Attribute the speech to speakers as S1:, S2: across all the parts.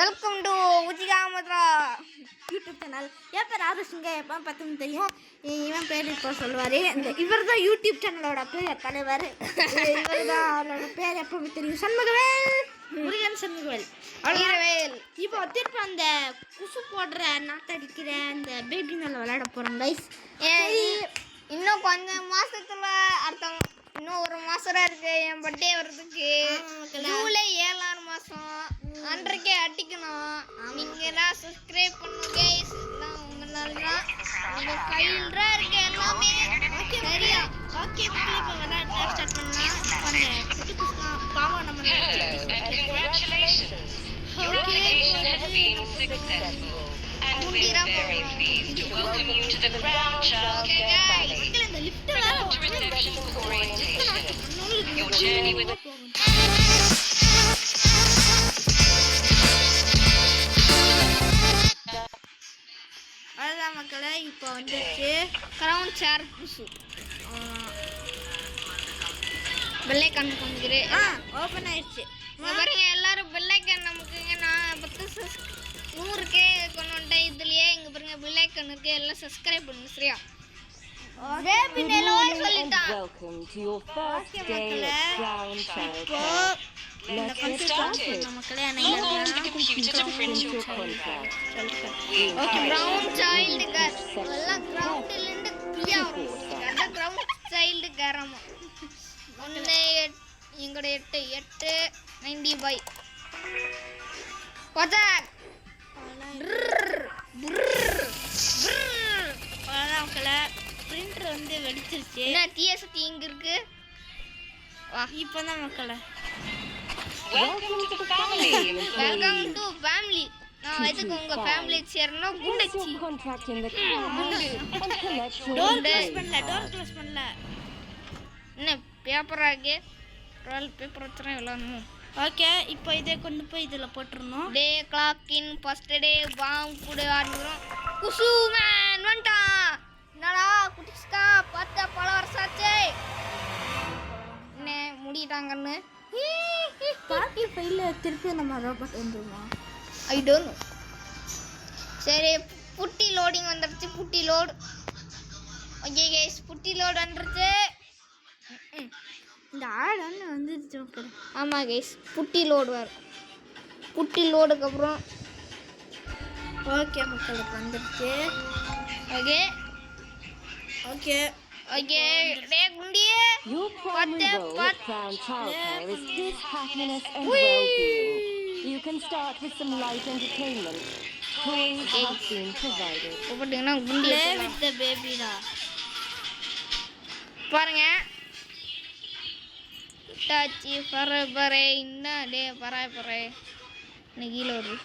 S1: Welcome to உச்சிகாமத்ரா
S2: YouTube channel. என் பேர் ஆதர்ஷுங்க. எப்போ பார்த்துன்னு தெரியும். இவன் பேர் இப்போ சொல்லுவார். இவர் தான் யூடியூப் சேனலோட பேர் தலைவர். இவர் தான் அவரோட பேர் எப்பவுமே தெரியும். சண்முகவேல், முருகன் சண்முகவேல்.
S1: அவ்வளோவேல்.
S2: இப்போ திருப்பி அந்த குசு போடுற நாட்டடிக்கிற அந்த பேபி மேலே விளையாட போகிறோம் கைஸ்.
S1: இன்னும் கொஞ்சம் மாசத்துல இன்னும் ஒரு மாசம் இருக்கு என் பர்த்டே வர்றதுக்கு. ஜூலை 7ஆம் மாசம் அன்றைக்கே அடிக்கணும். நீங்க எல்லாம் சப்ஸ்கிரைப் பண்ணுங்க கைஸ். எல்லாம் உங்களால தான் உங்க கையில் தான் இருக்கு எல்லாமே. சரியா?
S2: ஓகே, இப்போ விளையாட ஸ்டார்ட் பண்ணலாம். குட்டி குசுனா பாவம் நம்ம
S3: And we're very pleased to welcome you to the Crown Child family. Welcome to reception orientation. Your journey with
S2: அதான் மக்களை இப்போ வந்துச்சு
S1: கிரவுன் சேர் குசு பெல்லைக்கான் காமிக்கிறேன்.
S2: ஓப்பன் ஆயிடுச்சு.
S1: பாருங்க எல்லாரும் பெல்லைக்கான் நமக்குங்க. நான் 100K கொண்டு வந்துட்டேன். இதுலயே இங்க பாருங்க பெல்லைக்கான் இருக்கு. எல்லாம் சப்ஸ்கிரைப் பண்ணுங்க. சரியா? பேபி நெலோய் சொல்லிட்டான்.
S4: Welcome to your first day at Crown Child.
S3: Let's get started. Log on to the computer to print your contract.
S1: Okay, ground child care எல்லாம் கிரவுண்ட்ல இருந்து பிரியா வரும். அந்த கிரவுண்ட் சைல்டு கேரமா 1 எங்கட 8 95 பஜாக்
S2: அதான் மக்களை பிரிண்டர் வந்து வெடிச்சிருச்சு.
S1: என்ன டிஎஸ்டி இங்க இருக்கு. வா
S2: இப்போ தான் மக்களை
S3: Welcome to the family.
S1: Welcome to family. நான் எதுக்கு உங்க ஃபேமிலி சேர்னா குண்டச்சி
S4: Your contract in the Crown and collect your
S2: door
S4: pay.
S2: Close பண்ணல.
S1: என்ன பேப்பராகே ரோல் பேப்பர் வச்சுறேன் எல்லாரும்.
S2: ஓகே, இப்போ இதே கொண்டு போய் இதில் போட்டுருணும்.
S1: டே கிளாக் இன் ஃபர்ஸ்ட் டே பாம் கூட ஆடுறோம். குசு மேன் வந்துட்டான். என்னடா குட்டிஸ்கா பார்த்தா பல வருஷம் ஆச்சே. என்ன முடிட்டாங்கன்னு
S2: பார்ட்டி ஃபைலில் திருப்பி நம்ம ரோபோட் வந்துருமா?
S1: I don't know. சரி, புட்டி லோடிங் வந்துருச்சு. புட்டி லோட். ஓகே கைஸ், புட்டி லோட் வந்துருச்சு.
S2: இந்த ஆடன்னு வந்துருச்சு மக்கள்.
S1: ஆமாம் கைஸ், புட்டி லோடு வரும். புட்டி லோடுக்கு அப்புறம்
S2: ஓகே மக்களுக்கு வந்துருச்சு.
S1: ஓகே
S2: ஓகே
S1: ஓகே டே குண்டியே
S4: Your primary role at Crown Childcare is kids' happiness and
S1: Whee!
S4: well-being. You can start with some light entertainment. Toys have been provided.
S1: பார்த்தீங்கன்னா குண்டி
S2: ப்ளே வித் த பேபிடா.
S1: பாருங்க டாச்சி பரபரை என்ன டே பரபரை இன்னைக்கு கீழே வருது.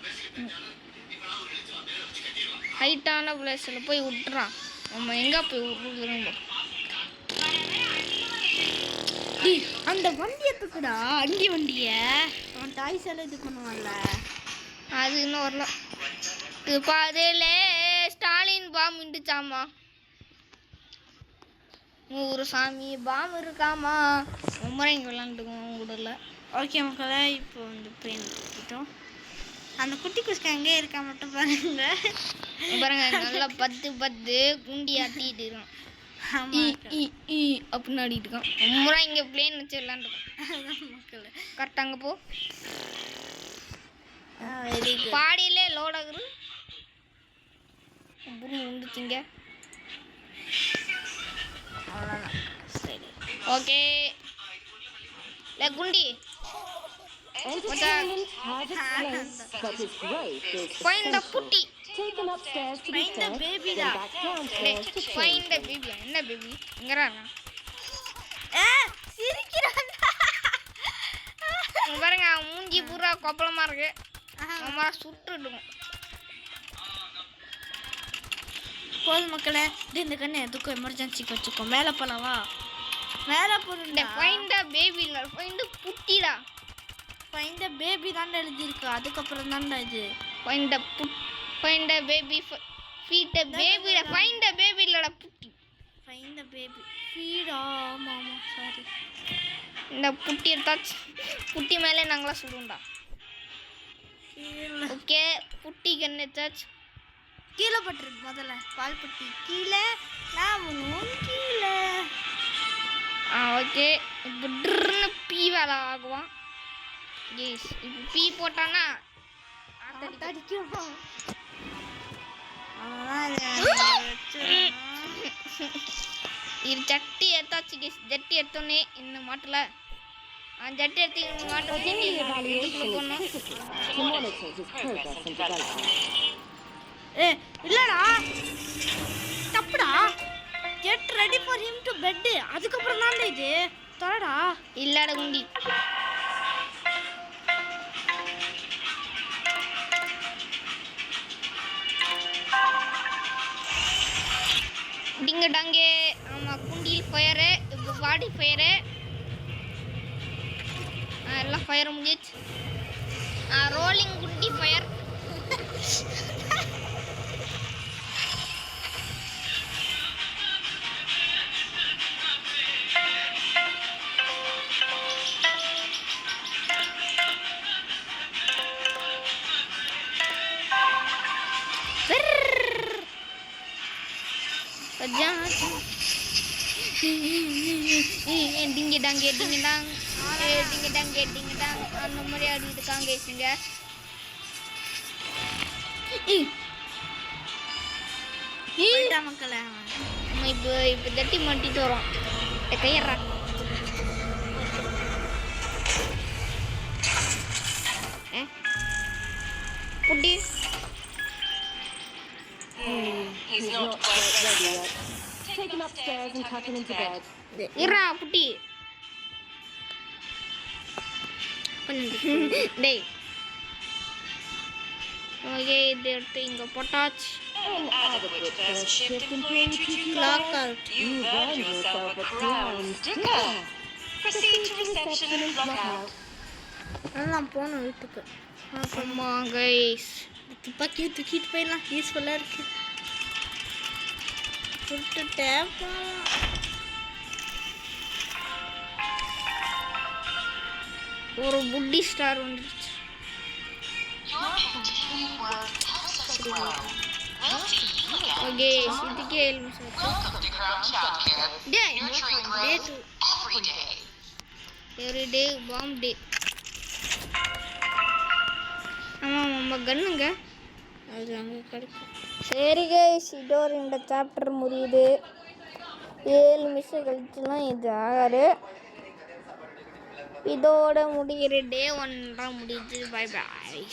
S1: ஹைட்டான பிளேஸில் போய் விட்டுறான். நம்ம எங்கே போய் விட்டுருங்க.
S2: அந்த வண்டியை தூக்குடா. வண்டியை அவன் டாய்ஸ் எல்லாம் இது பண்ணுவான்ல,
S1: அது இன்னும் வரல. இப்போ அதில் ஸ்டாலின் பாம் இண்டுச்சாமா. ஒரு சாமி பாம் இருக்காமா. முறை இங்கே விளாண்டுக்குவோம் கூடல.
S2: ஓகே மக்களே, இப்போ வந்து பெயின் தூக்கிட்டோம். அந்த குட்டி குஸ்கா எங்கே இருக்கா மட்டும் பாருங்க.
S1: பாருங்க நல்லா 10 குண்டி ஆட்டிட்டு இருக்கான். அப்படின்னு ஆடிட்டு இருக்கான். முறை இங்கே பிளேன் வச்சு விளாண்டுக்கோம்.
S2: மக்களே
S1: கரெக்டாக அங்கே போ.
S2: Very good.
S1: பாடியிலே லோட் ஆகுது. புண்ணு உண்டுச்சிங்க.
S2: அவ்வளோதான். சரி
S1: ஓகே இல்லை குண்டி
S4: Entertainment has its place, but its growth is
S1: Find the
S4: essential.
S1: putty.
S4: Taken upstairs to be
S2: Find the
S4: fed,
S2: baby
S4: then
S2: da.
S4: back downstairs to change.
S1: Find the baby. என்ன baby இங்கிறாங்க
S2: சிரிக்கிறான்.
S1: பாருங்க அவன் மூஞ்சி பூரா கொப்பளமா இருக்கு. அம்மா சுட்டுடுவோம்.
S2: போதும் மக்களே, இந்த கண்ணு எதுக்கும் எமர்ஜென்சிக்கு வச்சுக்கோ. மேலே போலவா? மேலே போடுங்க.
S1: ஃபைண்ட் த பேபி இல்லை, ஃபைண்ட் புட்டிடா.
S2: ஃபைண்ட் த பேபி தான் எழுதியிருக்கு. அதுக்கப்புறம் தான்டா இது.
S1: Find the baby feed the baby. Find the baby இல்லடா புட்டி.
S2: ஃபைண்ட் த பேபி ஃபீடா. ஆமாம் சாரி.
S1: இந்த புட்டி எடுத்தாச்சு. புட்டி மேலே நாங்களாம் சுடுவோம்டா. ஓகே ஓகே புட்டி கண்ணு சாச்சு
S2: கீழே பட்டுருக்கு முதல்ல பால் புட்டி கீழே நான் கீழே
S1: ஓகே புட்ருன்னு பீ வேலை ஆகுவான் எஸ் இப்போ பீ போட்டானா
S2: அடிக்கும்
S1: இது சட்டி எடுத்தாச்சு கேஸ் ஜட்டி எடுத்தோன்னே இன்னும் மாட்டல ஜட்டி எடுத்து
S4: Daily evaluation is critical to monitor his progress and development.
S2: இல்லடா தப்புடா get ready for him to bed அதுக்கப்புறம் தான் இது தரடா
S1: இல்லடா குண்டி டிங்க டாங்கே ஆமாம் குண்டியில் ஃபயரு இப்போ பாடி ஃபயரு எல்லாம் ஃபயர் முடிஞ்சிச்சு ரோலிங் குண்டி ஃபயர் டிங்க டாங்கே டிங்க டாங் டிங்க டாங்கே டிங்க டாங் அந்த மாதிரி ஆடிட்டு இருக்காங்க இங்க
S2: மக்களே
S1: நம்ம இப்போ தட்டி மாட்டிட்டு வரோம் கையறா புட்டி
S3: He's not quite ready yet.
S4: Take him upstairs and tuck him into bed.
S1: இருடா புட்டி டேய் ஓகே இது எடுத்து இங்கே போட்டாச்சு
S3: Inadequate first shift employee TQ
S2: Clock
S3: line.
S2: out.
S3: You've earned yourself a crown sticker. Proceed to reception and clock out.
S2: நான் போனோம் வீட்டுக்கு
S1: ஆமா கைஸ்
S2: துப்பாக்கி தூக்கிட்டு போயிடலாம் யூஸ்ஃபுல்லாக இருக்கு சுட்டுட்டேன்
S1: ஒரு புட்டி ஸ்டார் வந்துருச்சு
S3: Your continued work helps us grow. We'll see you again.
S1: Okay இதுக்கே எலுமிச்சு
S3: Welcome to Crown Childcare.
S1: டேய்
S3: Nurturing growth every day.
S1: Every day பாம் டே ஆமாம் நம்ம கண்ணுங்க
S2: அது அங்கே கிடைக்கும்
S1: சரி கைஸ் இதோட இந்த சாப்டர் முடியுது 7 நிமிஷம் கழிச்சுலாம் இது ஆகாது இதோட முடிகிற டே 1 தான் முடியுது பை பாய்